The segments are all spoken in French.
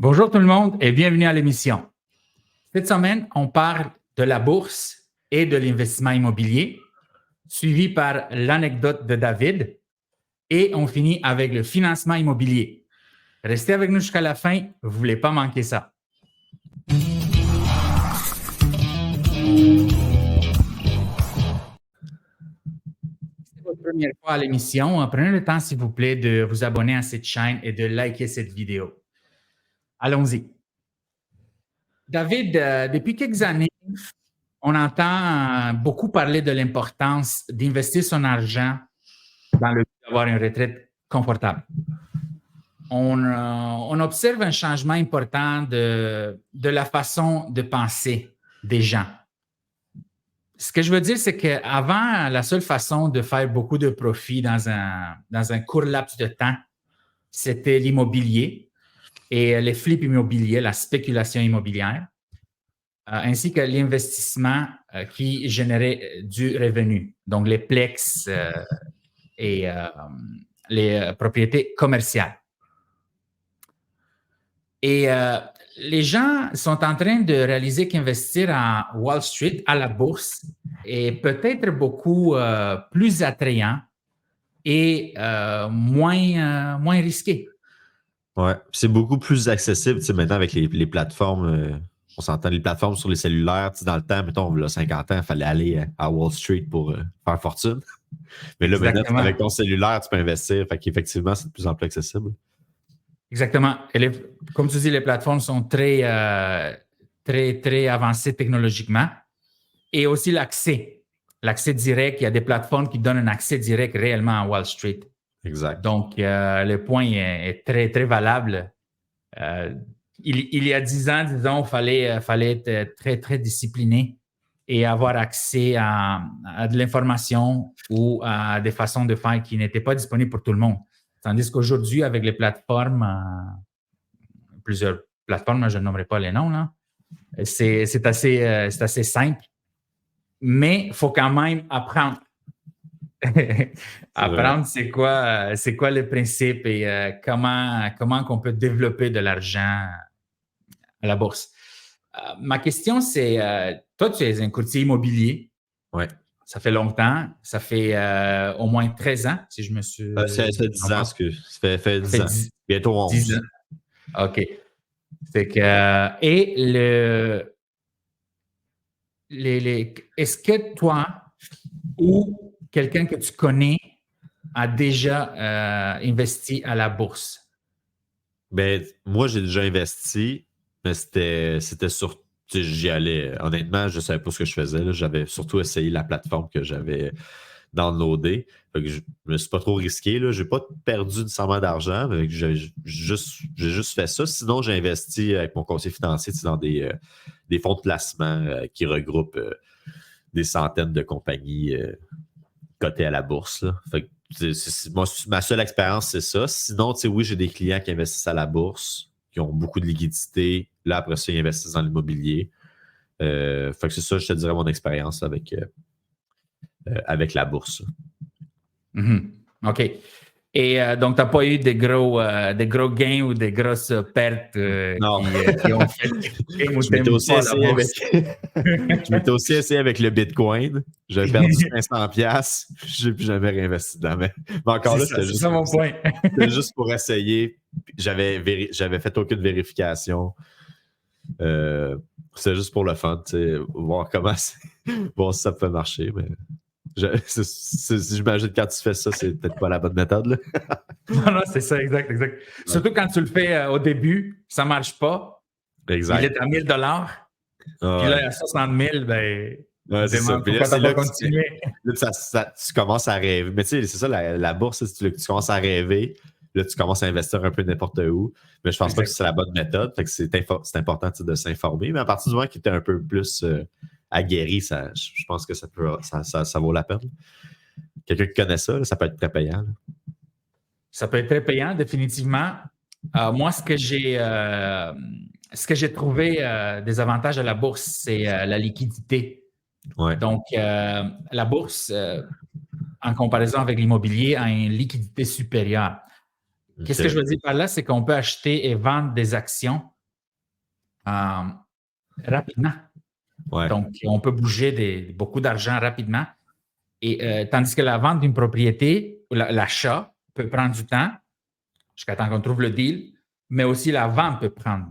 Bonjour tout le monde et bienvenue à l'émission. Cette semaine, on parle de la bourse et de l'investissement immobilier, suivi par l'anecdote de David, et on finit avec le financement immobilier. Restez avec nous jusqu'à la fin, vous ne voulez pas manquer ça. Si c'est votre première fois à l'émission, prenez le temps, s'il vous plaît, de vous abonner à cette chaîne et de liker cette vidéo. Allons-y. David, depuis quelques années, on entend beaucoup parler de l'importance d'investir son argent dans le but d'avoir une retraite confortable. On observe un changement important de la façon de penser des gens. Ce que je veux dire, c'est qu'avant, la seule façon de faire beaucoup de profit dans un court laps de temps, c'était l'immobilier et les flips immobiliers, la spéculation immobilière, ainsi que l'investissement qui générait du revenu, donc les plex et les propriétés commerciales. Et les gens sont en train de réaliser qu'investir à Wall Street, à la bourse, est peut-être beaucoup plus attrayant et moins risqué. Ouais, c'est beaucoup plus accessible, tu sais, maintenant avec les plateformes, on s'entend, les plateformes sur les cellulaires, tu sais, dans le temps, mettons, il y a 50 ans, il fallait aller à Wall Street pour faire fortune. Mais là, Exactement. maintenant, avec ton cellulaire, tu peux investir, fait qu'effectivement, c'est de plus en plus accessible. Exactement. Et comme tu dis, les plateformes sont très avancées technologiquement. Et aussi l'accès direct. Il y a des plateformes qui donnent un accès direct réellement à Wall Street. Exact. Donc, le point est très, très valable. Il y a 10 ans, disons, il fallait être très, très discipliné et avoir accès à de l'information ou à des façons de faire qui n'étaient pas disponibles pour tout le monde. Tandis qu'aujourd'hui, avec les plateformes, plusieurs plateformes, je ne nommerai pas les noms, là, c'est assez simple, mais il faut quand même apprendre. Apprendre c'est quoi le principe et comment on peut développer de l'argent à la bourse. Ma question, c'est, toi, tu es un courtier immobilier. Oui. Ça fait longtemps. Ça fait au moins 13 ans, si je me suis... Ça fait 10 ans, excuse. Ça fait 10 ans. Bientôt 11. 10 ans. OK. C'est que... est-ce que toi ou quelqu'un que tu connais a déjà investi à la bourse? Ben, moi, j'ai déjà investi, mais c'était sur... J'y allais. Honnêtement, je ne savais pas ce que je faisais. Là. J'avais surtout essayé la plateforme que j'avais downloadée. Fait que je me suis pas trop risqué. Je n'ai pas perdu nécessairement d'argent, mais j'ai juste fait ça. Sinon, j'ai investi avec mon conseiller financier dans des fonds de placement qui regroupent des centaines de compagnies cotées à la bourse. Là. Fait que ma seule expérience, c'est ça. Sinon, oui, j'ai des clients qui investissent à la bourse, qui ont beaucoup de liquidité. Là, après ça, ils investissent dans l'immobilier. Fait que c'est ça, je te dirais, mon expérience avec la bourse. Mm-hmm. OK. Et donc, tu n'as pas eu des gros gains ou des grosses pertes qui ont fait Je m'étais aussi essayé avec le Bitcoin. J'avais perdu 500$. Je n'ai plus jamais réinvesti dedans. Mais encore là, c'était juste, mon point. C'était juste pour essayer. J'avais fait aucune vérification. C'était juste pour le fun, voir voir si ça peut marcher. Mais j'imagine que quand tu fais ça, c'est peut-être pas la bonne méthode. Là. Non, c'est ça, exact. Surtout quand tu le fais au début, ça ne marche pas. Exact. Il est à 1000$. Puis là, à 60 000, ben, c'est ça. Puis là, c'est là que tu commences à rêver. Mais tu sais, c'est ça, la bourse, tu commences à rêver. Là, tu commences à investir un peu n'importe où. Mais je pense pas que c'est la bonne méthode. Fait que c'est important de s'informer. Mais à partir du moment que tu es un peu plus aguerri, je pense que ça vaut la peine. Quelqu'un qui connaît ça, ça peut être très payant. Là. Ça peut être très payant, définitivement. Moi, ce que j'ai trouvé des avantages à la bourse, c'est la liquidité. Ouais. Donc, la bourse, en comparaison avec l'immobilier, a une liquidité supérieure. Okay. Qu'est-ce que je veux dire par là? C'est qu'on peut acheter et vendre des actions euh, rapidement. Ouais. Donc, on peut bouger beaucoup d'argent rapidement. Et tandis que la vente d'une propriété, l'achat peut prendre du temps jusqu'à temps qu'on trouve le deal, mais aussi la vente peut prendre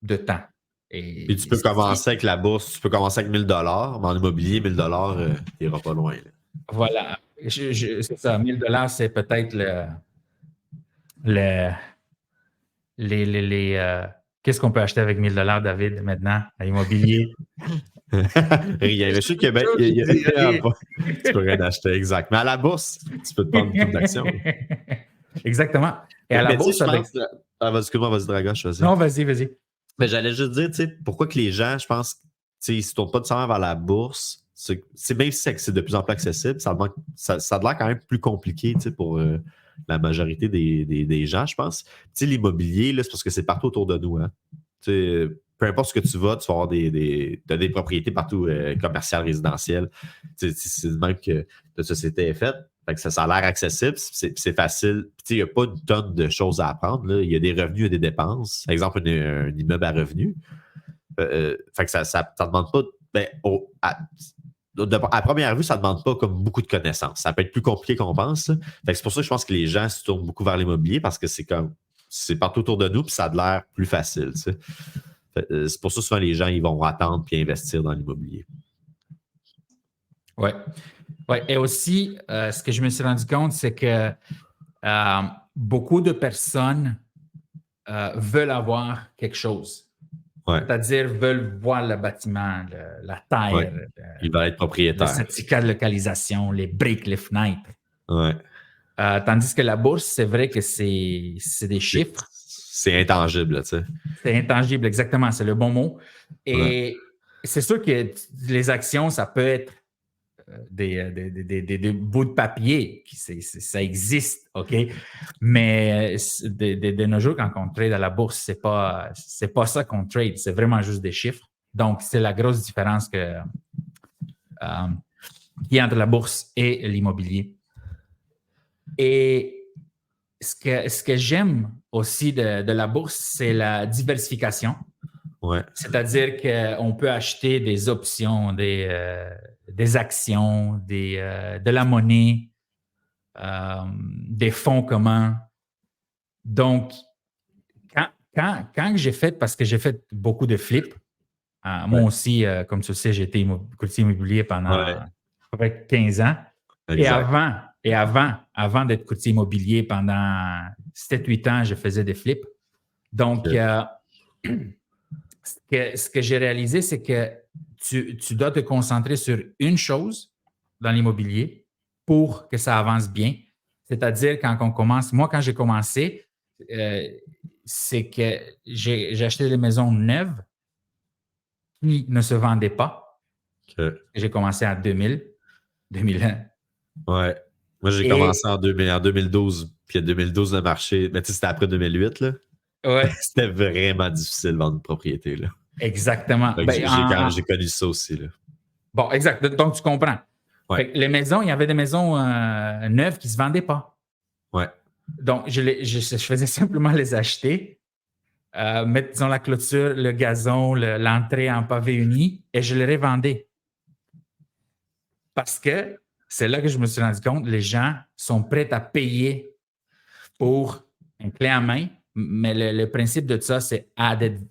de temps. Puis tu peux commencer avec la bourse, tu peux commencer avec 1 000 mais en immobilier, 1 000 tu n'iras pas loin. Là. Voilà. C'est ça. 1 000 c'est peut-être qu'est-ce qu'on peut acheter avec 1 000 David, maintenant, à immobilier? Rien. Je sais qu'il tu peux rien acheter, exact. Mais à la bourse, tu peux te prendre beaucoup d'actions. Exactement. Et à la bourse, je pense... excuse-moi, vas-y, Dragon, je choisis. Non, vas-y. Mais j'allais juste dire, tu sais, pourquoi que les gens, je pense, tu sais, ils ne se tournent pas nécessairement vers la bourse. C'est même si c'est de plus en plus accessible, ça a l'air quand même plus compliqué, tu sais, pour la majorité des gens, je pense. Tu sais, l'immobilier, là, c'est parce que c'est partout autour de nous, hein. Tu sais, peu importe ce que tu vas avoir des propriétés partout, commerciales, résidentielles. Tu sais, c'est le même que la société est faite. Fait que ça a l'air accessible, c'est facile. Il n'y a pas une tonne de choses à apprendre. Là. Il y a des revenus et des dépenses. Par exemple, un immeuble à revenus. Fait que ça ne demande pas. À première vue, ça ne demande pas comme beaucoup de connaissances. Ça peut être plus compliqué qu'on pense. Fait que c'est pour ça que je pense que les gens se tournent beaucoup vers l'immobilier parce que c'est partout autour de nous et ça a l'air plus facile. Tu sais. C'est pour ça que souvent les gens ils vont attendre puis investir dans l'immobilier. Oui. Ouais. Et aussi, ce que je me suis rendu compte, c'est que beaucoup de personnes veulent avoir quelque chose. Ouais. C'est-à-dire veulent voir le bâtiment, la terre, ouais. Ils veulent être propriétaires. le certificat de localisation, les briques, les fenêtres. Ouais. Tandis que la bourse, c'est vrai que c'est des chiffres. C'est intangible, tu sais. C'est intangible, exactement, c'est le bon mot. Et c'est sûr que les actions, ça peut être des bouts de papier, ça existe, OK? Mais de nos jours, quand on trade à la bourse, c'est pas ça qu'on trade, c'est vraiment juste des chiffres. Donc, c'est la grosse différence qu'il y a entre la bourse et l'immobilier. Et ce que j'aime aussi de la bourse, c'est la diversification. Ouais. C'est-à-dire qu'on peut acheter des options, des actions, de la monnaie, des fonds communs. Donc, quand j'ai fait, parce que j'ai fait beaucoup de flips, moi aussi, comme tu le sais, j'ai été courtier immobilier pendant à peu près 15 ans. Exact. Et avant d'être courtier immobilier, pendant 7-8 ans, je faisais des flips. Donc, ce que j'ai réalisé, c'est que tu dois te concentrer sur une chose dans l'immobilier pour que ça avance bien. C'est-à-dire, quand on commence, moi, quand j'ai commencé, c'est que j'ai acheté des maisons neuves qui ne se vendaient pas. Okay. J'ai commencé en 2001. Ouais. Moi, j'ai commencé en 2012. Puis en 2012, le marché, mais tu sais, c'était après 2008, là. Ouais. C'était vraiment difficile de vendre une propriété, là. Exactement. J'ai connu ça aussi, là. Bon, exact. Donc, tu comprends. Ouais. Fait que les maisons, il y avait des maisons neuves qui ne se vendaient pas. Ouais. Donc, je faisais simplement les acheter, mettre, disons, la clôture, le gazon, l'entrée en pavé uni, et je les revendais. Parce que c'est là que je me suis rendu compte, les gens sont prêts à payer pour une clé en main, mais le principe de ça, c'est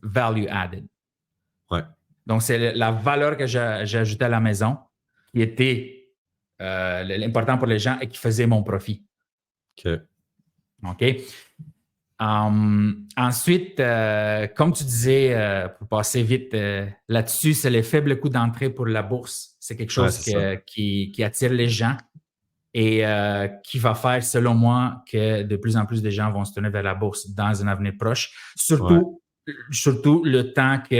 value added. Ouais. Donc, c'est la valeur que j'ai ajoutée à la maison qui était l'important pour les gens et qui faisait mon profit. OK. Ensuite, comme tu disais, pour passer vite là-dessus, c'est les faibles coûts d'entrée pour la bourse. C'est quelque chose qui attire les gens et qui va faire, selon moi, que de plus en plus de gens vont se tourner vers la bourse dans un avenir proche. Surtout le temps que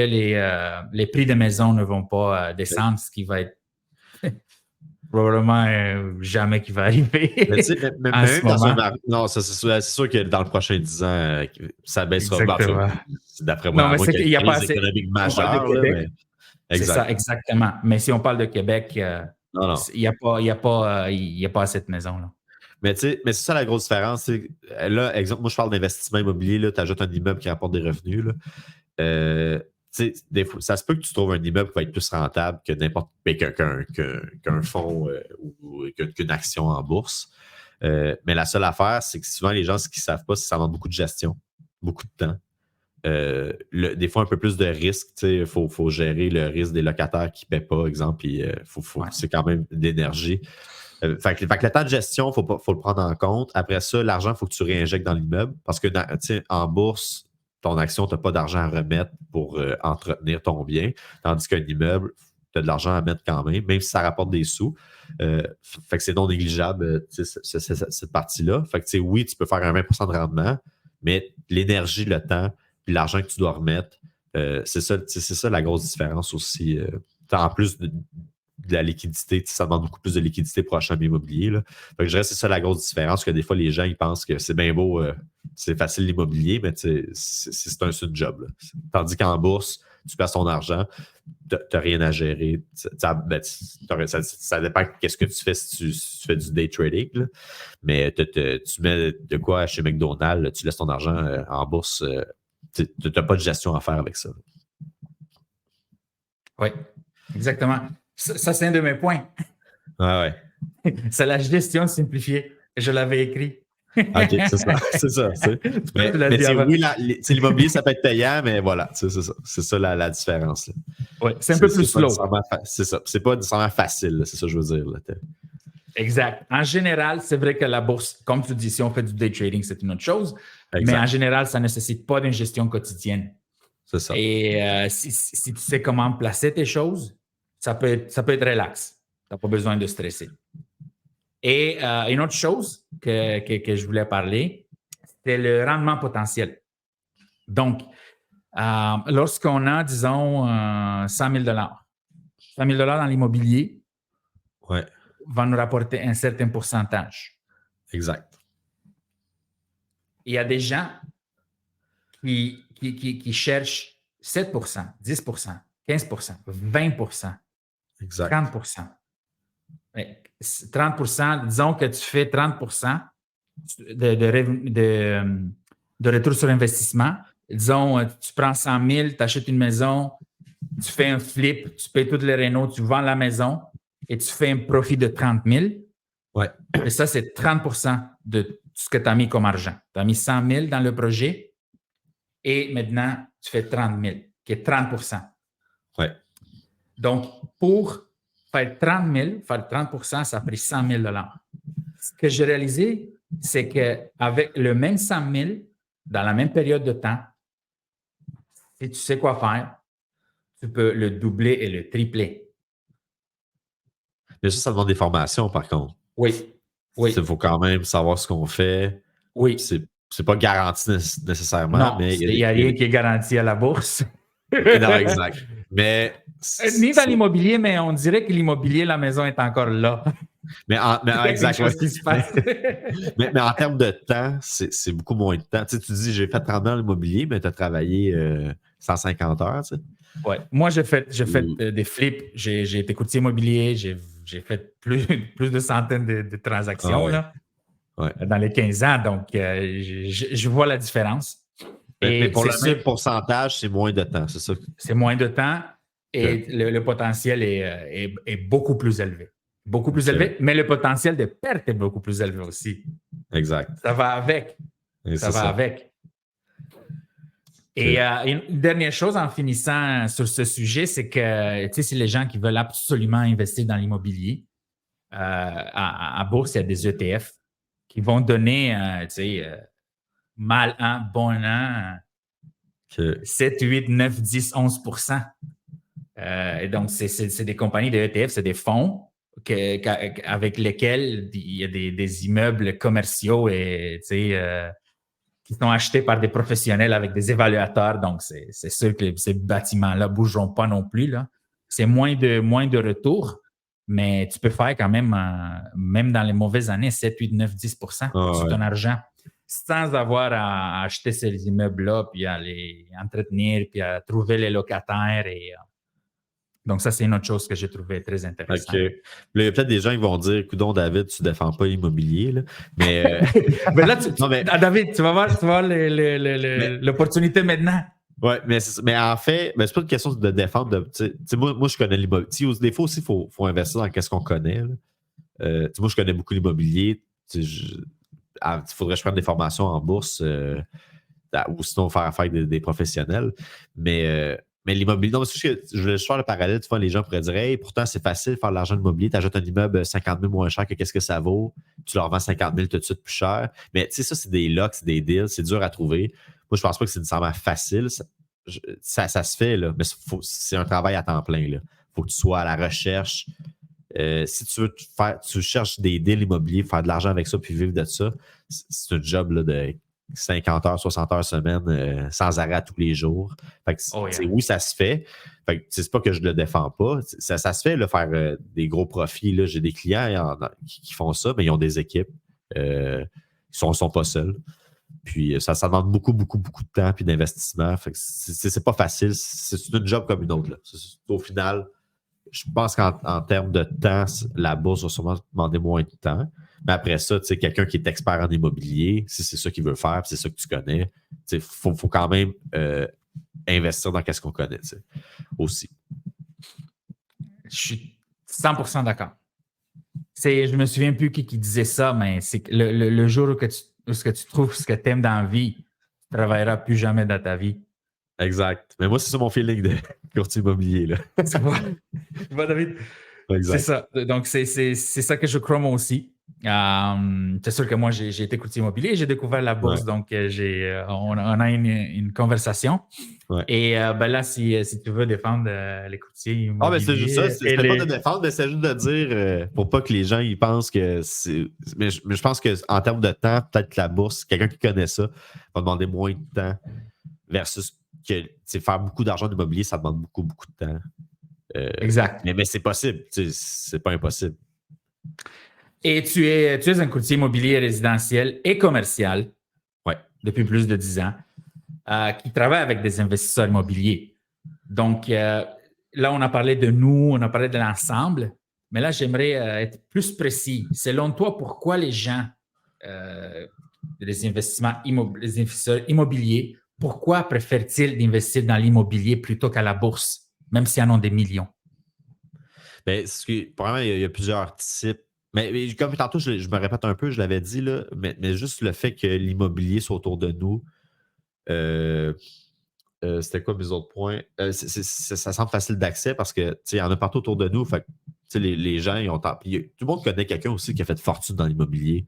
les prix de maison ne vont pas descendre, ce qui va être probablement jamais qui va arriver. Mais tu sais, même non, c'est sûr que dans le prochain 10 ans, ça baissera. Exactement. D'après moi, il n'y a pas assez économique majeure. C'est ça, exactement. Mais si on parle de Québec, il n'y a pas assez de maisons. Là. Mais tu sais, c'est ça la grosse différence. Là, exemple, moi, je parle d'investissement immobilier. Tu ajoutes un immeuble qui rapporte des revenus. Là. des fois, ça se peut que tu trouves un immeuble qui va être plus rentable que n'importe qu'un fonds ou qu'une action en bourse. Mais la seule affaire, c'est que souvent, les gens, ce qu'ils ne savent pas, c'est que ça demande beaucoup de gestion, beaucoup de temps. Des fois, un peu plus de risque. Il faut gérer le risque des locataires qui ne paient pas, exemple, puis c'est quand même d'énergie. Fait que le temps de gestion, faut le prendre en compte. Après ça, l'argent, il faut que tu réinjectes dans l'immeuble parce que en bourse, ton action, tu n'as pas d'argent à remettre pour entretenir ton bien. Tandis qu'un immeuble, tu as de l'argent à mettre quand même si ça rapporte des sous. Fait que c'est non négligeable, cette partie-là. Fait que oui, tu peux faire un 20% de rendement, mais l'énergie, le temps, puis l'argent que tu dois remettre, c'est ça la grosse différence aussi. En plus de la liquidité, ça demande beaucoup plus de liquidité pour acheter un immobilier. Là. Fait que je dirais que c'est ça la grosse différence, que des fois, les gens ils pensent que c'est bien beau, c'est facile l'immobilier, mais c'est un job. Là. Tandis qu'en bourse, tu perds ton argent, tu n'as rien à gérer. Ça dépend qu'est-ce que tu fais si tu fais du day trading. Là. Mais tu mets de quoi chez McDonald's, là, tu laisses ton argent en bourse, tu n'as pas de gestion à faire avec ça. Oui, exactement. Ça, c'est un de mes points. Ouais. C'est la gestion simplifiée. Je l'avais écrit. OK, c'est ça. Mais oui, l'immobilier, ça peut être payant, mais voilà, c'est ça. C'est ça la différence. Oui, c'est un peu plus slow. C'est ça. C'est pas nécessairement facile, c'est ça que je veux dire. Là. Exact. En général, c'est vrai que la bourse, comme tu dis, si on fait du day trading, c'est une autre chose. Exact. Mais en général, ça ne nécessite pas d'une gestion quotidienne. C'est ça. Et si tu sais comment placer tes choses, ça peut être relax. Tu n'as pas besoin de stresser. Et une autre chose que je voulais parler, c'est le rendement potentiel. Donc, lorsqu'on a, disons, 100 000 $, 100 000 dans l'immobilier va nous rapporter un certain pourcentage. Exact. Il y a des gens qui cherchent 7%, 10%, 15%, 20%, exact. 30%. 30%, disons que tu fais 30% de retour sur investissement. Disons, tu prends 100 000, tu achètes une maison, tu fais un flip, tu payes toutes les rénaux, tu vends la maison et tu fais un profit de 30 000. Ouais. Et ça, c'est 30% de ce que tu as mis comme argent. Tu as mis 100 000 dans le projet et maintenant, tu fais 30 000, qui est 30%. Ouais. Donc, pour faire 30 000, faire 30%, ça a pris 100 000 $. Ce que j'ai réalisé, c'est qu'avec le même 100 000, dans la même période de temps, si tu sais quoi faire, tu peux le doubler et le tripler. Mais ça demande des formations, par contre. Oui. Il faut quand même savoir ce qu'on fait. Oui. C'est pas garanti nécessairement. Non, mais il n'y a rien qui est garanti à la bourse. Non, exact. Mais ni dans l'immobilier, mais on dirait que l'immobilier, la maison est encore là. Mais exactement. Qui se passe. mais en termes de temps, c'est beaucoup moins de temps. Tu dis, j'ai fait 30 ans dans l'immobilier, mais tu as travaillé 150 heures. Tu sais. Ouais. Moi, j'ai fait des flips. J'ai été courtier immobilier. J'ai fait plus de centaines de transactions là, dans les 15 ans. Donc, je vois la différence. Mais pour le même pourcentage, c'est moins de temps, c'est ça? C'est moins de temps et le potentiel est beaucoup plus élevé. Beaucoup plus élevé, mais le potentiel de perte est beaucoup plus élevé aussi. Exact. Ça va avec. Ça va avec. Et une dernière chose en finissant sur ce sujet, c'est que, tu sais, si les gens qui veulent absolument investir dans l'immobilier, à bourse, il y a des ETF qui vont donner, tu sais, mal 1, bon 1, 7, 8, 9, 10, 11%. Et donc, c'est des compagnies de ETF, c'est des fonds avec lesquels il y a des immeubles commerciaux et, tu sais, qui sont achetés par des professionnels avec des évaluateurs. Donc, c'est sûr que ces bâtiments-là ne bougeront pas non plus. Là. C'est moins de retours, mais tu peux faire quand même, même dans les mauvaises années, 7, 8, 9, 10% sur ton argent, sans avoir à acheter ces immeubles-là, puis à les entretenir, puis à trouver les locataires. Donc, ça, c'est une autre chose que j'ai trouvé très intéressante. OK. Il y a peut-être des gens qui vont dire, coudonc, David, tu ne défends pas l'immobilier. Là. Mais, mais là, David, tu vas voir l'opportunité maintenant. Ouais, mais en fait, c'est pas une question de défendre. Moi, je connais l'immobilier. Des fois aussi, il faut investir dans ce qu'on connaît. Moi, je connais beaucoup l'immobilier. Il faudrait que je prenne des formations en bourse ou sinon faire affaire avec des professionnels. Mais l'immobilier, non, c'est juste que je voulais juste faire le parallèle. Tu vois, les gens pourraient dire hey, pourtant, c'est facile de faire de l'argent de l'immobilier. Tu achètes un immeuble 50 000 moins cher que qu'est-ce que ça vaut. Tu leur vends 50 000 tout de suite plus cher. Mais tu sais, ça, c'est des locks, c'est des deals, c'est dur à trouver. Moi, je pense pas que c'est nécessairement facile. Ça se fait, là, mais c'est un travail à temps plein. Il faut que tu sois à la recherche. Si tu cherches des deals immobiliers, faire de l'argent avec ça, puis vivre de ça, c'est un job là, de 50 heures, 60 heures semaine, sans arrêt tous les jours. Fait que, oui, ça se fait. Fait que, c'est pas que je le défends pas. Ça se fait, là, faire des gros profits. Là. J'ai des clients qui font ça, mais ils ont des équipes. Ils sont pas seuls. Puis ça demande beaucoup, beaucoup, beaucoup de temps et d'investissement. Fait que c'est pas facile. C'est une job comme une autre. Là. Au final, je pense qu'en termes de temps, la bourse va sûrement demander moins de temps. Mais après ça, tu sais, quelqu'un qui est expert en immobilier, si c'est ça qu'il veut faire, c'est ça que tu connais, il faut quand même investir dans ce qu'on connaît aussi. Je suis 100% d'accord. Je me souviens plus qui disait ça, mais c'est que le jour où tu trouves ce que tu aimes dans la vie, tu ne travailleras plus jamais dans ta vie. Exact. Mais moi, c'est ça mon feeling de courtier immobilier. Là. C'est pas, David? Exact. C'est ça. Donc, c'est ça que je crois moi aussi. C'est sûr que moi, j'ai été courtier immobilier, j'ai découvert la bourse, donc on a une conversation. Ouais. Et là, si tu veux défendre les courtiers immobiliers... Ah, mais c'est juste ça. C'est pas de défendre, mais c'est juste de dire pour pas que les gens ils pensent que c'est... Mais je pense qu'en termes de temps, peut-être que la bourse, quelqu'un qui connaît ça va demander moins de temps versus que faire beaucoup d'argent d'immobilier, ça demande beaucoup, beaucoup de temps. Exact. Mais c'est possible. C'est pas impossible. Et tu es un courtier immobilier résidentiel et commercial depuis plus de 10 ans qui travaille avec des investisseurs immobiliers. Donc, là, on a parlé de nous, on a parlé de l'ensemble, mais là, j'aimerais être plus précis. Selon toi, pourquoi les gens, les investisseurs immobiliers, pourquoi préfèrent-ils investir dans l'immobilier plutôt qu'à la bourse, même s'ils en ont des millions? Bien, probablement, il y a plusieurs types. Mais comme tantôt, je me répète un peu, je l'avais dit, là, mais juste le fait que l'immobilier soit autour de nous, c'était quoi mes autres points? Ça semble facile d'accès parce que il y en a partout autour de nous. Fait que, les gens, ils ont tout le monde connaît quelqu'un aussi qui a fait de fortune dans l'immobilier.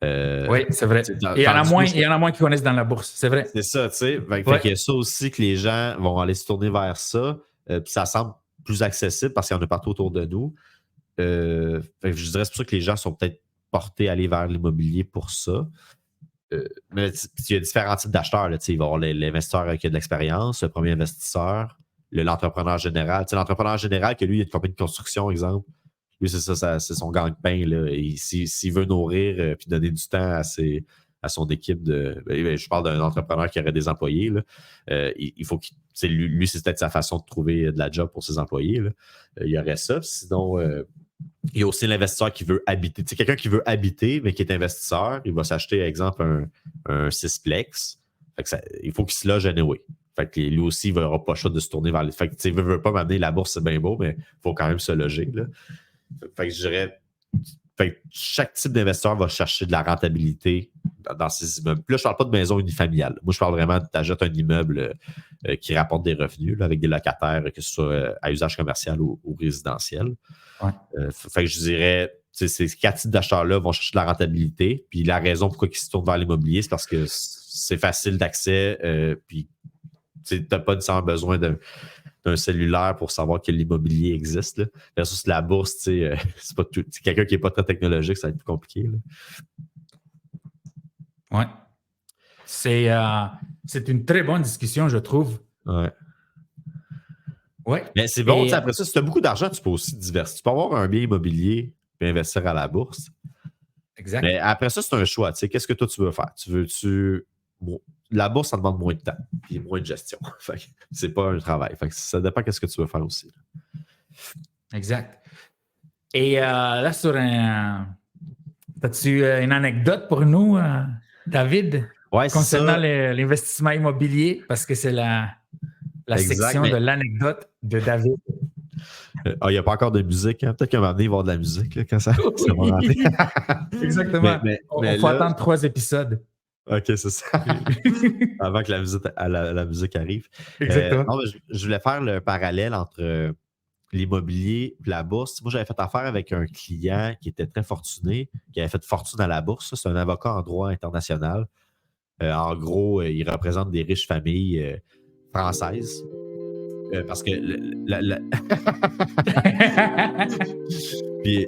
Oui, c'est vrai. Il y en a moins qui connaissent dans la bourse, c'est vrai. C'est ça, tu sais. Fait qu'il y a ça aussi que les gens vont aller se tourner vers ça. Puis ça semble plus accessible parce qu'il y en a partout autour de nous. Je dirais c'est pour ça que les gens sont peut-être portés à aller vers l'immobilier pour ça. Mais il y a différents types d'acheteurs. Là, il va y avoir l'investisseur qui a de l'expérience, le premier investisseur, l'entrepreneur général. L'entrepreneur général, que lui, il a une compagnie de construction, exemple. Lui, c'est ça, c'est son gagne-pain. S'il veut nourrir et donner du temps à son équipe je parle d'un entrepreneur qui aurait des employés. Là, il faut qu'il. Lui, c'est peut-être sa façon de trouver de la job pour ses employés. Là. Il y aurait ça. Sinon, il y a aussi l'investisseur qui veut habiter. C'est quelqu'un qui veut habiter, mais qui est investisseur. Il va s'acheter, par exemple, un sixplex. Il faut qu'il se loge anyway. Fait que lui aussi, il n'aura pas le choix de se tourner vers les. Fait que, il veut pas m'amener la bourse, c'est bien beau, mais il faut quand même se loger. Là. Fait que je dirais. Fait que chaque type d'investisseur va chercher de la rentabilité dans ses immeubles. Puis là, je ne parle pas de maison unifamiliale. Moi, je parle vraiment de t'achètes un immeuble qui rapporte des revenus là, avec des locataires, que ce soit à usage commercial ou résidentiel. Ouais. Fait que je dirais, ces 4 types d'acheteurs-là vont chercher de la rentabilité. Puis la raison pourquoi ils se tournent vers l'immobilier, c'est parce que c'est facile d'accès. Puis tu n'as pas nécessairement besoin d'un cellulaire pour savoir que l'immobilier existe. Là. Versus la bourse, c'est pas tout. Quelqu'un qui n'est pas très technologique, ça va être plus compliqué. Oui. C'est une très bonne discussion, je trouve. Ouais. Ouais. Mais c'est bon, après ça, si tu as beaucoup d'argent, tu peux aussi diversifier. Tu peux avoir un bien immobilier et investir à la bourse. Exact. Mais après ça, c'est un choix. Qu'est-ce que toi, tu veux faire? La bourse, ça demande moins de temps et moins de gestion. C'est pas un travail. Ça dépend de ce que tu veux faire aussi. Là. Exact. Et là, as-tu une anecdote pour nous, David? Ouais, concernant l'investissement immobilier, parce que c'est la section de l'anecdote de David. Il n'y a pas encore de musique. Hein? Peut-être qu'à un moment donné, il va y avoir de la musique là, quand ça va rentrer. Exactement. Il faut attendre 3 épisodes. OK, c'est ça. Avant que la musique arrive. Exactement. Non, je voulais faire le parallèle entre l'immobilier et la bourse. Moi, j'avais fait affaire avec un client qui était très fortuné, qui avait fait fortune à la bourse. C'est un avocat en droit international. En gros, il représente des riches familles françaises. Parce que Puis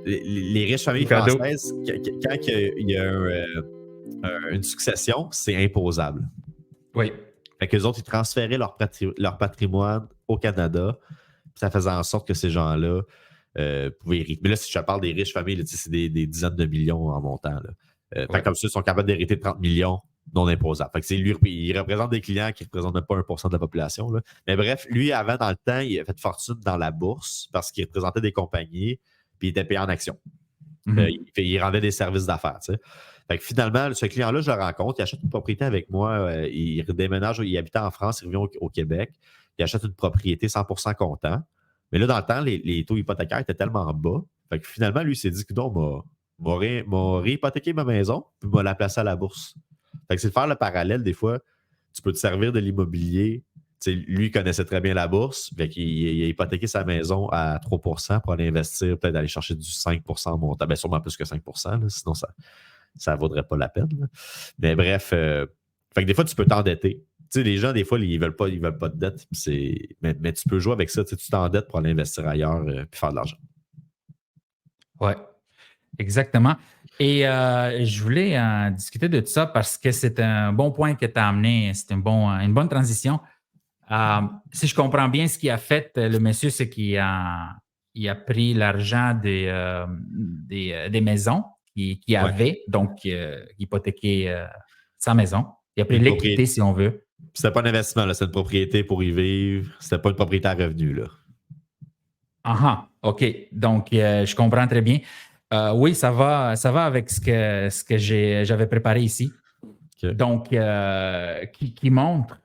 les riches familles françaises, quand il y a une succession, c'est imposable. Oui. Fait qu'eux autres, ils transféraient leur patrimoine au Canada. Ça faisait en sorte que ces gens-là pouvaient hériter. Mais là, si je te parle des riches familles, là, c'est des dizaines de millions en montant. Fait que comme ça, ils sont capables d'hériter 30 millions non imposables. Fait que c'est lui, il représente des clients qui ne représentent même pas 1% de la population. Là. Mais bref, lui, avant, dans le temps, il a fait fortune dans la bourse parce qu'il représentait des compagnies puis il était payé en actions. Il rendait des services d'affaires. Tu sais. Fait que finalement, ce client-là, je le rencontre, il achète une propriété avec moi, il déménage, il habitait en France, il revient au Québec, il achète une propriété 100% comptant. Mais là, dans le temps, les taux hypothécaires étaient tellement bas. Fait que finalement, lui, il s'est dit que non, m'a réhypothéqué ma maison, puis m'a la placé à la bourse. Fait que c'est de faire le parallèle, des fois, tu peux te servir de l'immobilier. Lui, il connaissait très bien la bourse. Fait qu'il a hypothéqué sa maison à 3% pour aller investir, peut-être aller chercher du 5% montant. Bien, sûrement plus que 5%, là, sinon ça ne vaudrait pas la peine. Là. Mais bref, fait que des fois, tu peux t'endetter. Tu sais, les gens, des fois, ils veulent pas de dette. Mais tu peux jouer avec ça. Tu t'endettes pour aller investir ailleurs et faire de l'argent. Oui, exactement. Et je voulais discuter de tout ça parce que c'est un bon point que tu as amené. C'est une bonne transition. Si je comprends bien, ce qu'il a fait, le monsieur, c'est qu'il a pris l'argent des maisons qu'il avait, donc hypothéqué sa maison. Il a pris l'équité, si on veut. C'était pas un investissement, là, c'est une propriété pour y vivre. C'était pas une propriété à revenu. Là. OK. Donc, je comprends très bien. Oui, ça va avec ce que j'avais préparé ici. Okay. Donc, qui montre,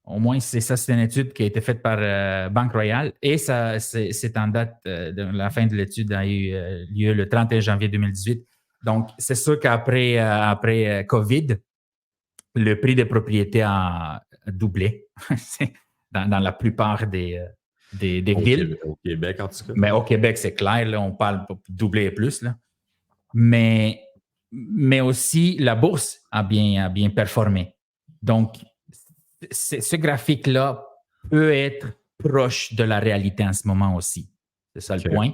au moins c'est une étude qui a été faite par Banque Royale et ça, c'est en date de la fin de l'étude a eu lieu le 31 janvier 2018. Donc, c'est sûr qu'après COVID, le prix des propriétés a doublé dans la plupart des villes. Au Québec, en tout cas. Mais au Québec, c'est clair, là, on parle doubler et plus. Là. Mais aussi, la bourse a bien performé. Donc, ce graphique-là peut être proche de la réalité en ce moment aussi. C'est ça le point.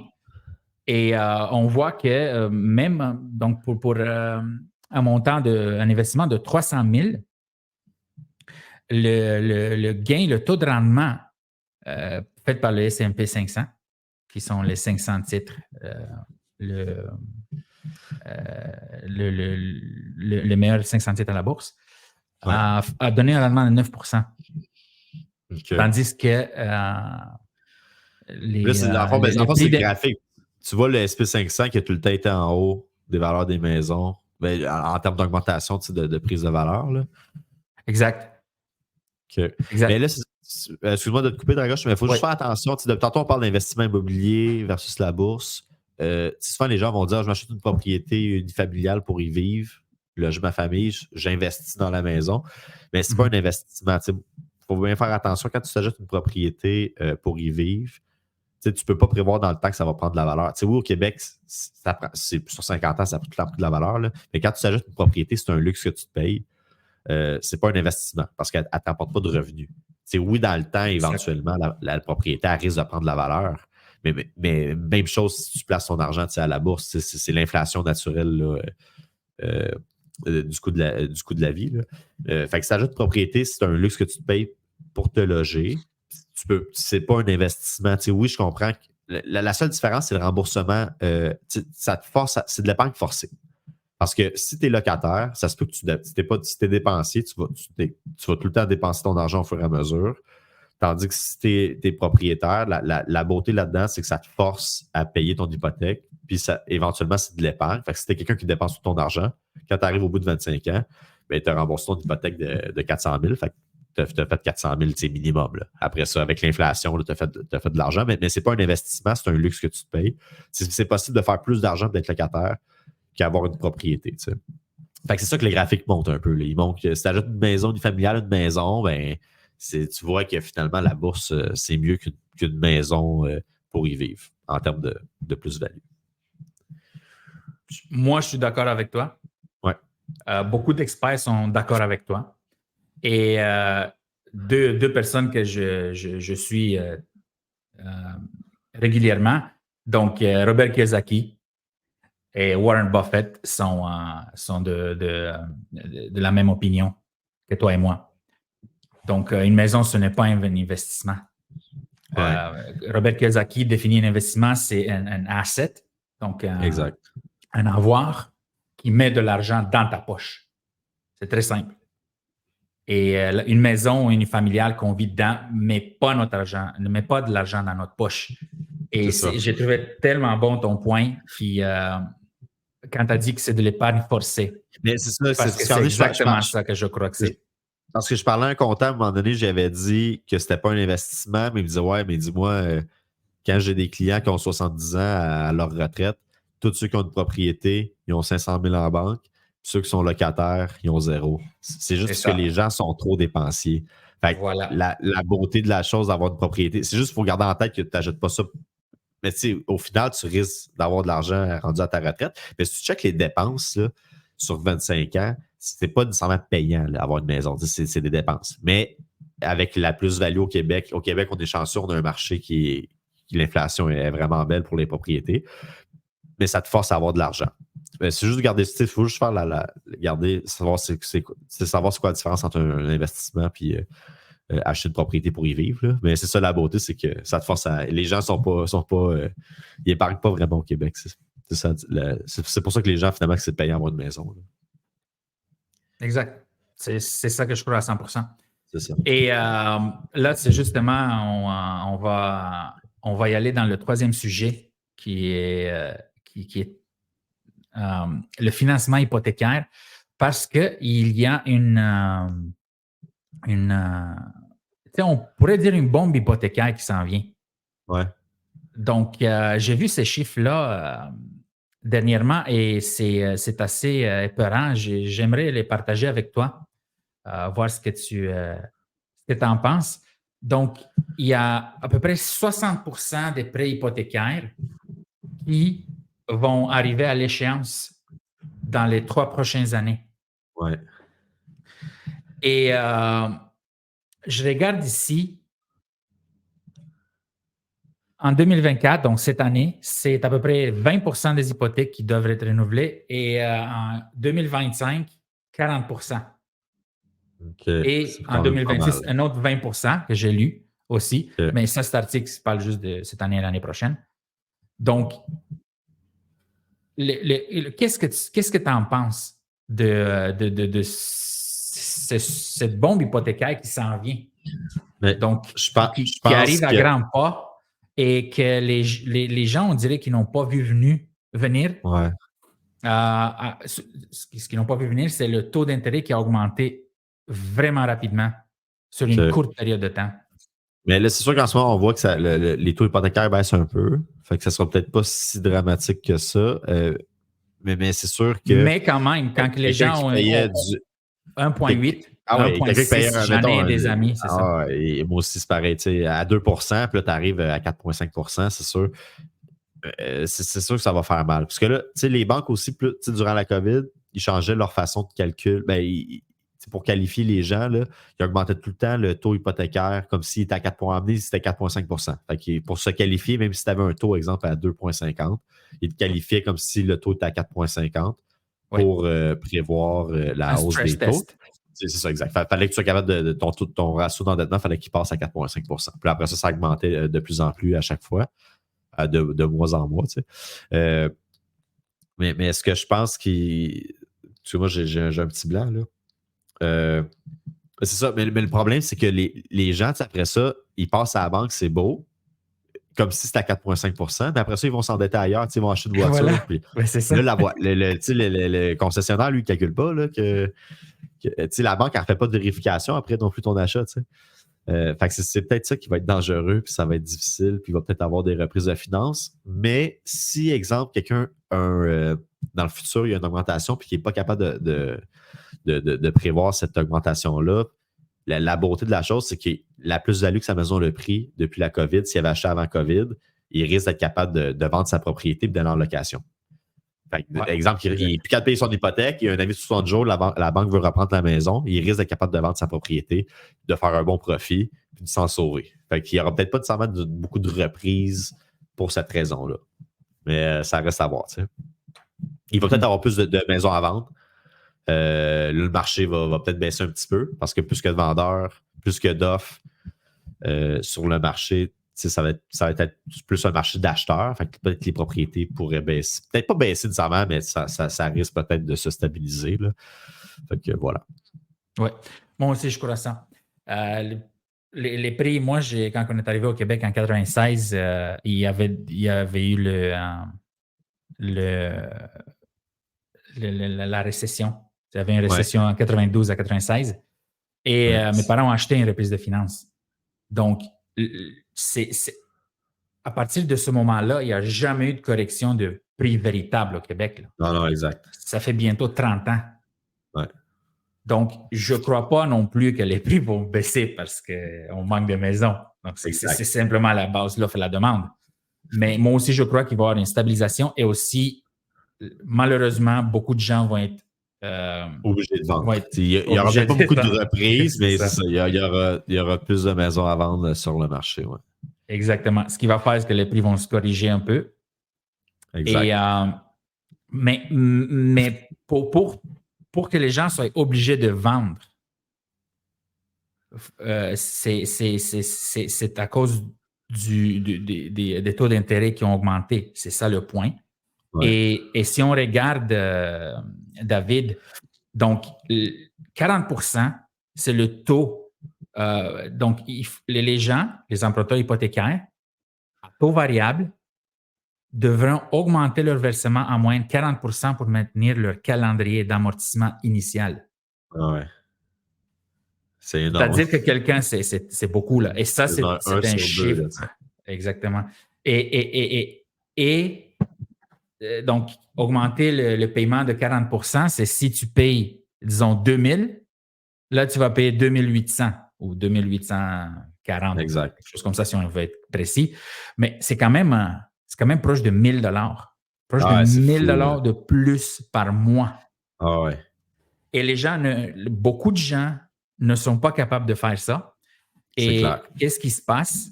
Et on voit que même donc pour un montant un investissement de 300 000, le gain, le taux de rendement fait par le S&P 500, qui sont les 500 titres, le meilleur 500 titres à la bourse, a donné un rendement de 9%. Okay. Tandis que c'est graphique. Tu vois le SP 500 qui a tout le temps été en haut des valeurs des maisons, en termes d'augmentation de prise de valeur. Là. Exact. Okay. Mais là, excuse-moi de te couper, Dragos, mais il faut juste faire attention. Tantôt, on parle d'investissement immobilier versus la bourse. Souvent, les gens vont dire, je m'achète une propriété unifamiliale pour y vivre, loger ma famille, j'investis dans la maison. Mais ce n'est pas un investissement. Il faut bien faire attention. Quand tu t'achètes une propriété pour y vivre, tu ne peux pas prévoir dans le temps que ça va prendre de la valeur. Oui, au Québec, c'est sur 50 ans, ça a tout le temps pris de la valeur. Là. Mais quand tu t'achètes une propriété, c'est un luxe que tu te payes. C'est pas un investissement parce qu'elle ne t'apporte pas de revenus. Oui, dans le temps, éventuellement, la propriété risque de prendre de la valeur. Mais même chose si tu places ton argent à la bourse, c'est l'inflation naturelle là, du coût de la vie. Fait que si tu achètes une propriété, c'est un luxe que tu te payes pour te loger. C'est pas un investissement. Oui, je comprends que la seule différence, c'est le remboursement. Ça te force, c'est de l'épargne forcée. Parce que si tu es locataire, ça se peut que si tu es dépensier, tu vas tout le temps dépenser ton argent au fur et à mesure. Tandis que si tu es propriétaire, la beauté là-dedans, c'est que ça te force à payer ton hypothèque. puis éventuellement, c'est de l'épargne. Fait que si t'es quelqu'un qui dépense tout ton argent, quand tu arrives au bout de 25 ans, ben, tu as remboursé ton hypothèque de 400 000. Fait que tu as fait 400 000 minimum. Là. Après ça, avec l'inflation, tu as fait de l'argent, mais ce n'est pas un investissement, c'est un luxe que tu te payes. C'est possible de faire plus d'argent d'être locataire qu'avoir une propriété. T'sais. Fait que c'est ça que les graphiques montrent un peu. Là. Ils montrent que si tu ajoutes une maison unifamiliale à une maison, ben, tu vois que finalement, la bourse, c'est mieux qu'une maison pour y vivre en termes de plus-value. Moi, je suis d'accord avec toi. Ouais. Beaucoup d'experts sont d'accord avec toi. Et deux personnes que je suis régulièrement, donc Robert Kiyosaki et Warren Buffett sont de la même opinion que toi et moi. Donc, une maison, ce n'est pas un investissement. Ouais. Robert Kiyosaki définit un investissement, c'est un asset, donc un avoir qui met de l'argent dans ta poche. C'est très simple. Et une maison unifamiliale qu'on vit dedans ne met pas notre argent, ne met pas de l'argent dans notre poche. Et j'ai trouvé tellement bon ton point quand tu as dit que c'est de l'épargne forcée. Mais c'est ça, c'est exactement ça que je crois que c'est. Parce que je parlais à un comptable, à un moment donné, j'avais dit que c'était pas un investissement, mais il me disait, ouais, mais dis-moi, quand j'ai des clients qui ont 70 ans à leur retraite, tous ceux qui ont une propriété, ils ont 500 000 en banque. Ceux qui sont locataires, ils ont 0. C'est juste parce que les gens sont trop dépensiers. Fait que la beauté de la chose d'avoir une propriété, c'est juste qu'il faut garder en tête que tu n'ajoutes pas ça. Mais tu sais, au final, tu risques d'avoir de l'argent rendu à ta retraite. Mais si tu checkes les dépenses là, sur 25 ans, c'est pas nécessairement payant d'avoir une maison. C'est des dépenses. Mais avec la plus-value au Québec, on est chanceux, on a un marché qui l'inflation est vraiment belle pour les propriétés. Mais ça te force à avoir de l'argent. C'est juste de garder ce titre. Il faut juste faire garder, savoir c'est quoi la différence entre un investissement et acheter une propriété pour y vivre. Là. Mais c'est ça la beauté, c'est que ça te force à. Les gens ils épargnent pas vraiment au Québec. C'est pour ça que les gens, finalement, que c'est payant avoir une maison. Là. Exact. C'est ça que je crois à 100%. C'est ça. Et là, c'est justement, on va y aller dans le troisième sujet qui est le financement hypothécaire parce qu'il y a on pourrait dire une bombe hypothécaire qui s'en vient. Ouais. Donc, j'ai vu ces chiffres-là dernièrement et c'est assez épeurant. J'aimerais les partager avec toi, voir ce que tu en penses. Donc, il y a à peu près 60% des prêts hypothécaires qui vont arriver à l'échéance dans les 3 prochaines années. Ouais. Et je regarde ici, en 2024, donc cette année, c'est à peu près 20% des hypothèques qui doivent être renouvelées et en 2025, 40%. Okay. Et en 2026, un autre 20% que j'ai lu aussi. Okay. Mais ça, cet article parle juste de cette année et l'année prochaine. Donc, qu'est-ce que tu en penses de cette bombe hypothécaire qui s'en vient? Mais donc, qui arrive à grands pas et que les gens, on dirait qu'ils n'ont pas vu venir. Ouais. Ce qu'ils n'ont pas vu venir, c'est le taux d'intérêt qui a augmenté vraiment rapidement sur une courte période de temps. Mais là, c'est sûr qu'en ce moment, on voit que les taux hypothécaires baissent un peu. Fait que ça ne sera peut-être pas si dramatique que ça. Mais c'est sûr que. Mais quand même, quand les gens ont 1,8, ah ouais, quelqu'un qui payait j'en ai des amis, c'est ça. Et moi aussi, c'est pareil. À 2 puis là, tu arrives à 4,5 c'est sûr. C'est sûr que ça va faire mal. Parce que là, les banques aussi, durant la COVID, ils changeaient leur façon de calcul. Pour qualifier les gens, là, ils augmentaient tout le temps le taux hypothécaire comme s'il était à 4,5, c'était 4,5 Fait que pour se qualifier, même si tu avais un taux, exemple, à 2,50, ils te qualifiaient comme si le taux était à 4,50 pour prévoir la hausse des taux. C'est ça, exact. Il fallait que tu sois capable de ton ratio d'endettement, il fallait qu'il passe à 4,5 Puis après ça augmentait de plus en plus à chaque fois, de mois en mois. Mais est-ce que je pense qu'il. Tu sais, moi, j'ai un petit blanc, là. C'est ça, mais le problème, c'est que les gens, après ça, ils passent à la banque, c'est beau. comme si c'était à 4,5 %, mais après ça, ils vont s'endetter ailleurs, ils vont acheter une voiture. Voilà. Puis, Ben, c'est ça. là, le concessionnaire, lui, ne calcule pas là, que la banque, elle ne fait pas de vérification après non plus ton achat. Fait que c'est peut-être ça qui va être dangereux, puis ça va être difficile, puis il va peut-être avoir des reprises de finances. Mais si, exemple, quelqu'un, dans le futur, il y a une augmentation, puis qu'il n'est pas capable de prévoir cette augmentation-là, la beauté de la chose, c'est que la plus-value que sa maison a pris depuis la COVID, s'il avait acheté avant COVID, il risque d'être capable de vendre sa propriété et d'aller en location. Fait que, exemple, il n'est plus capable de payer son hypothèque, il y a un avis de 60 jours, la banque veut reprendre la maison, il risque d'être capable de vendre sa propriété, de faire un bon profit, puis de s'en sauver. Fait qu'il n'y aura peut-être pas nécessairement beaucoup de reprises pour cette raison-là. Mais ça reste à voir. Il va peut-être avoir plus de maisons à vendre. Le marché va peut-être baisser un petit peu parce que plus que de vendeurs, plus que d'offres sur le marché, ça va être plus un marché d'acheteurs. Fait que peut-être que les propriétés pourraient baisser. Peut-être pas baisser nécessairement, mais ça risque peut-être de se stabiliser. Là. Fait que voilà. Oui, moi aussi, je crois ça. Les prix, moi, quand on est arrivé au Québec en 96, il y avait eu la récession. Il y avait une récession en 92 à 96. Et mes parents ont acheté une reprise de finances. Donc, à partir de ce moment-là, il n'y a jamais eu de correction de prix véritable au Québec. Là. Non, exact. Ça fait bientôt 30 ans. Ouais. Donc, je ne crois pas non plus que les prix vont baisser parce qu'on manque de maisons. Donc, c'est simplement la base, l'offre et la demande. Mais moi aussi, je crois qu'il va y avoir une stabilisation et aussi, malheureusement, beaucoup de gens vont être obligés de vendre. Il n'y aura peut-être pas beaucoup de reprises, mais c'est ça. Il y aura plus de maisons à vendre sur le marché. Ouais. Exactement. Ce qui va faire, c'est que les prix vont se corriger un peu. Exact. Et, mais pour que les gens soient obligés de vendre, c'est à cause des taux d'intérêt qui ont augmenté. C'est ça le point. Ouais. Et si on regarde, David, donc 40%, c'est le taux. Donc, les gens, les emprunteurs hypothécaires, à taux variable, devront augmenter leur versement en moyenne 40% pour maintenir leur calendrier d'amortissement initial. Ouais. C'est énorme. C'est-à-dire que quelqu'un, c'est beaucoup, là. Et ça, c'est un chiffre. Exactement. Et donc, augmenter le paiement de 40%, c'est si tu payes, disons, 2000, là, tu vas payer 2800 ou 2840. Exact. Quelque chose comme ça, si on veut être précis. Mais c'est quand même proche de 1000 $. Proche de 1000 $ de plus par mois. Ah ouais. Et beaucoup de gens ne sont pas capables de faire ça. Et qu'est-ce qui se passe?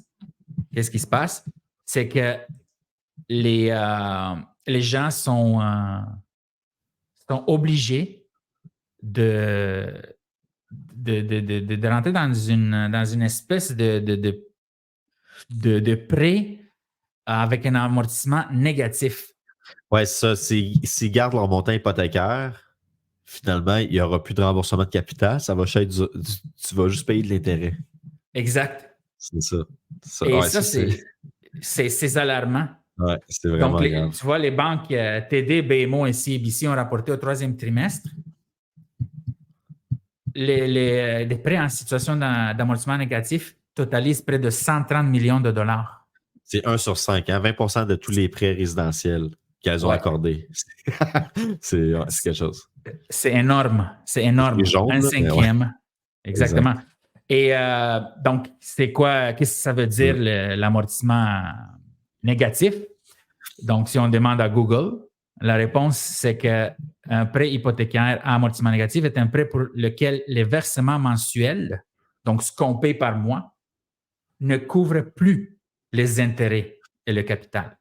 C'est que les gens sont obligés de rentrer dans une espèce de prêt avec un amortissement négatif. Oui, ça. S'ils gardent leur montant hypothécaire, finalement, il n'y aura plus de remboursement de capital. Ça va être tu vas juste payer de l'intérêt. Exact. C'est ça. Et ça, c'est alarmant. Oui, c'est vraiment grave. Tu vois, les banques TD, BMO et CIBC ont rapporté au 3e trimestre les prêts en situation d'amortissement négatif totalisent près de 130 millions de dollars. C'est 1 sur 5, hein? 20% de tous les prêts résidentiels qu'elles ont accordés. C'est quelque chose. C'est énorme. C'est énorme. Jaune, un cinquième. Ouais. Exactement. Exact. Et donc, c'est quoi? Qu'est-ce que ça veut dire l'amortissement négatif? Donc, si on demande à Google, la réponse, c'est qu'un prêt hypothécaire à amortissement négatif est un prêt pour lequel les versements mensuels, donc ce qu'on paye par mois, ne couvrent plus les intérêts et le capital.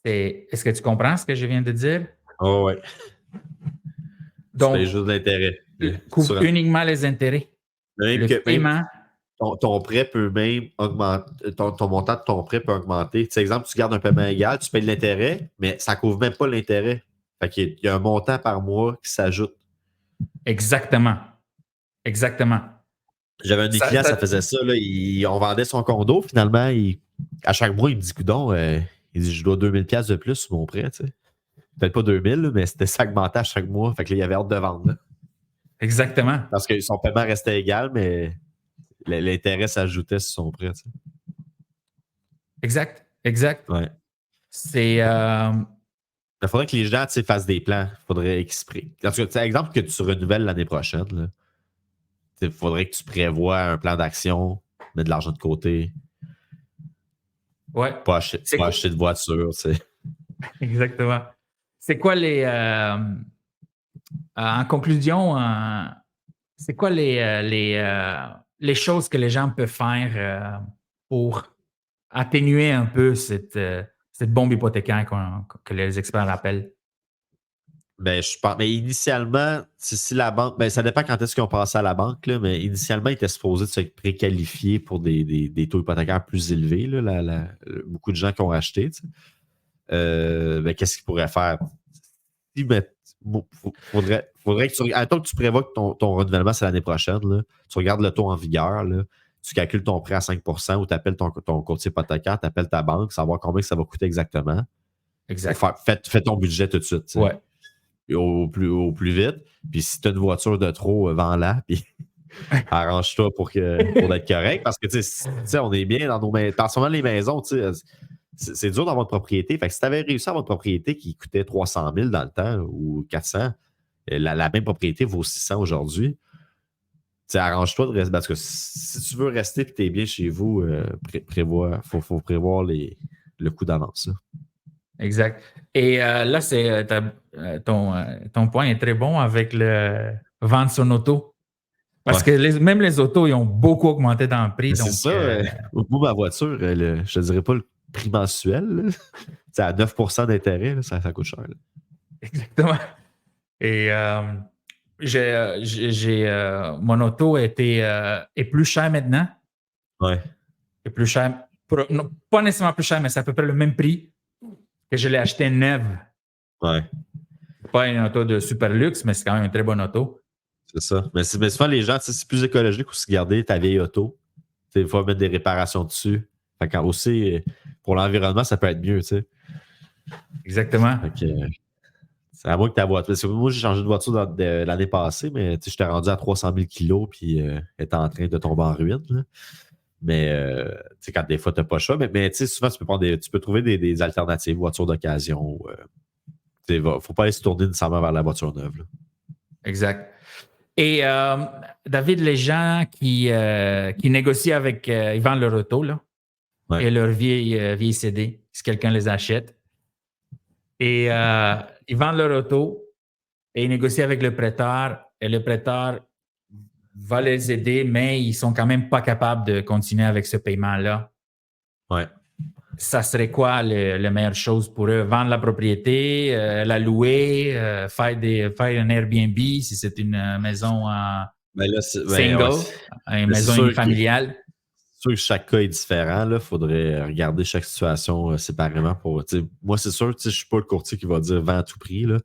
Est-ce que tu comprends ce que je viens de dire? Oh oui. Donc, tu payes juste l'intérêt. Couvre uniquement les intérêts. Même le paiement. Ton prêt peut même augmenter, ton montant de ton prêt peut augmenter. Tu sais, exemple, tu gardes un paiement égal, tu payes de l'intérêt, mais ça ne couvre même pas l'intérêt. Fait qu'il y a un montant par mois qui s'ajoute. Exactement. J'avais un des clients, ça faisait ça. Là, on vendait son condo. Finalement, à chaque mois, il me dit, coudonc, il dit, je dois 2000$ de plus sur mon prêt. Tu sais. Peut-être pas 2000, là, mais c'était ça augmentait à chaque mois. Fait que là, il avait hâte de vendre. Là. Exactement. Parce que son paiement restait égal, mais l'intérêt s'ajoutait sur son prêt. Tu sais. Exact. Ouais. C'est. Il faudrait que les gens fassent des plans. Il faudrait exprès. Exemple que tu renouvelles l'année prochaine, il faudrait que tu prévois un plan d'action, mettre de l'argent de côté. Ouais. Pas acheter de voiture. Exactement. C'est quoi en conclusion, c'est quoi les choses que les gens peuvent faire pour atténuer un peu cette bombe hypothécaire que les experts appellent? Ben, je pense, mais initialement, si la banque, ben, ça dépend quand est-ce qu'ils ont passé à la banque, là, mais initialement, ils étaient supposés de se préqualifier pour des taux hypothécaires plus élevés, là, beaucoup de gens qui ont acheté. Ben, qu'est-ce qu'ils pourraient faire? Faudrait que attends que tu prévois que ton renouvellement, c'est l'année prochaine, là, tu regardes le taux en vigueur, là, tu calcules ton prêt à 5% ou tu appelles ton courtier hypothécaire, tu appelles ta banque, savoir combien ça va coûter exactement. Exact. Fais ton budget tout de suite. Ouais. Au plus vite. Puis si tu as une voiture de trop, vends-la. Puis arrange-toi pour être correct. Parce que, tu sais, on est bien dans nos maisons. En ce moment, les maisons, tu sais, c'est dur d'avoir une propriété. Fait que si tu avais réussi à avoir une propriété qui coûtait 300 000 dans le temps ou 400, la même propriété vaut 600 aujourd'hui. Tu sais, arrange-toi de rester. Parce que si tu veux rester et que tu es bien chez vous, faut prévoir le coût d'avance. Là. Exact. Et là, ton point est très bon avec le vendre son auto. Parce que même les autos, ils ont beaucoup augmenté dans le prix. C'est ça. Moi, ma voiture, je ne dirais pas le prix mensuel. C'est à 9% d'intérêt, ça coûte cher. Là. Exactement. Et mon auto est plus cher maintenant. Ouais. Est plus cher. Non, pas nécessairement plus cher, mais c'est à peu près le même prix que je l'ai acheté neuve. Ouais. Pas une auto de super luxe, mais c'est quand même une très bonne auto. C'est ça. Mais souvent, les gens, c'est plus écologique aussi garder ta vieille auto. Il faut mettre des réparations dessus. Fait quand aussi, pour l'environnement, ça peut être mieux, tu sais. Exactement. C'est à moi que ta voiture. Parce que moi, j'ai changé de voiture l'année passée, mais j'étais rendu à 300 000 kilos puis elle était en train de tomber en ruine. Là. Mais quand des fois, tu n'as pas le choix. Mais souvent, tu peux trouver des alternatives, voitures d'occasion. Il ne faut pas aller se tourner nécessairement vers la voiture neuve. Là. Exact. Et David, les gens qui négocient avec, ils vendent leur auto là, et leur vieille CD, si quelqu'un les achète. Et ils vendent leur auto et ils négocient avec le prêteur. Et le prêteur va les aider, mais ils sont quand même pas capables de continuer avec ce paiement-là. Ouais. Ça serait quoi la meilleure chose pour eux? Vendre la propriété, la louer, faire un Airbnb si c'est une maison single, une maison unifamiliale. C'est sûr que chaque cas est différent. Il faudrait regarder chaque situation séparément. Moi, c'est sûr, je ne suis pas le courtier qui va dire vends à tout prix. Là.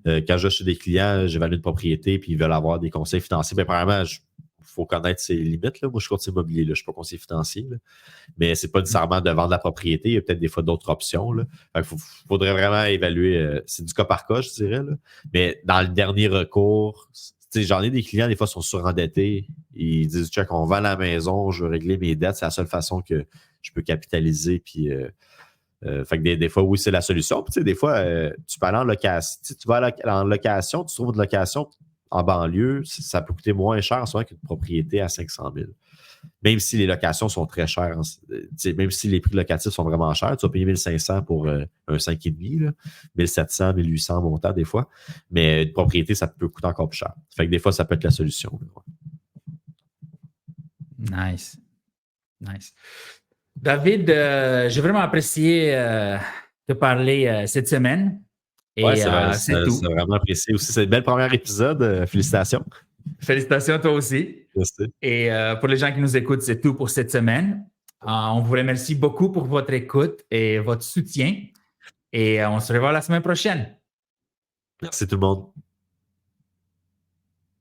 Quand je vais chez des clients, j'évalue une propriété et ils veulent avoir des conseils financiers. Bien, premièrement, il faut connaître ses limites. Là. Moi, je suis courtier immobilier, là. Je ne suis pas conseiller financier. Là. Mais ce n'est pas nécessairement de vendre la propriété. Il y a peut-être des fois d'autres options. Il faudrait vraiment évaluer. C'est du cas par cas, je dirais. Là. Mais dans le dernier recours, j'en ai des clients, des fois, sont surendettés. Ils disent, check, on vend la maison, je veux régler mes dettes. C'est la seule façon que je peux capitaliser. Puis, fait que des fois, oui, c'est la solution. Puis, des fois, tu peux aller en location. Tu vas en location, tu trouves une location en banlieue, ça peut coûter moins cher souvent qu'une propriété à 500 000. Même si les locations sont très chères, même si les prix locatifs sont vraiment chers, tu vas payer 1500 pour un 5,5, 1700, 1800 montant des fois. Mais une propriété, ça peut coûter encore plus cher. Fait que des fois, ça peut être la solution. Nice. David, j'ai vraiment apprécié te parler cette semaine. Oui, c'est vraiment apprécié aussi. C'est un bel premier épisode. Félicitations. Félicitations à toi aussi. Merci. Et pour les gens qui nous écoutent, c'est tout pour cette semaine. On vous remercie beaucoup pour votre écoute et votre soutien. Et on se revoit la semaine prochaine. Merci tout le monde.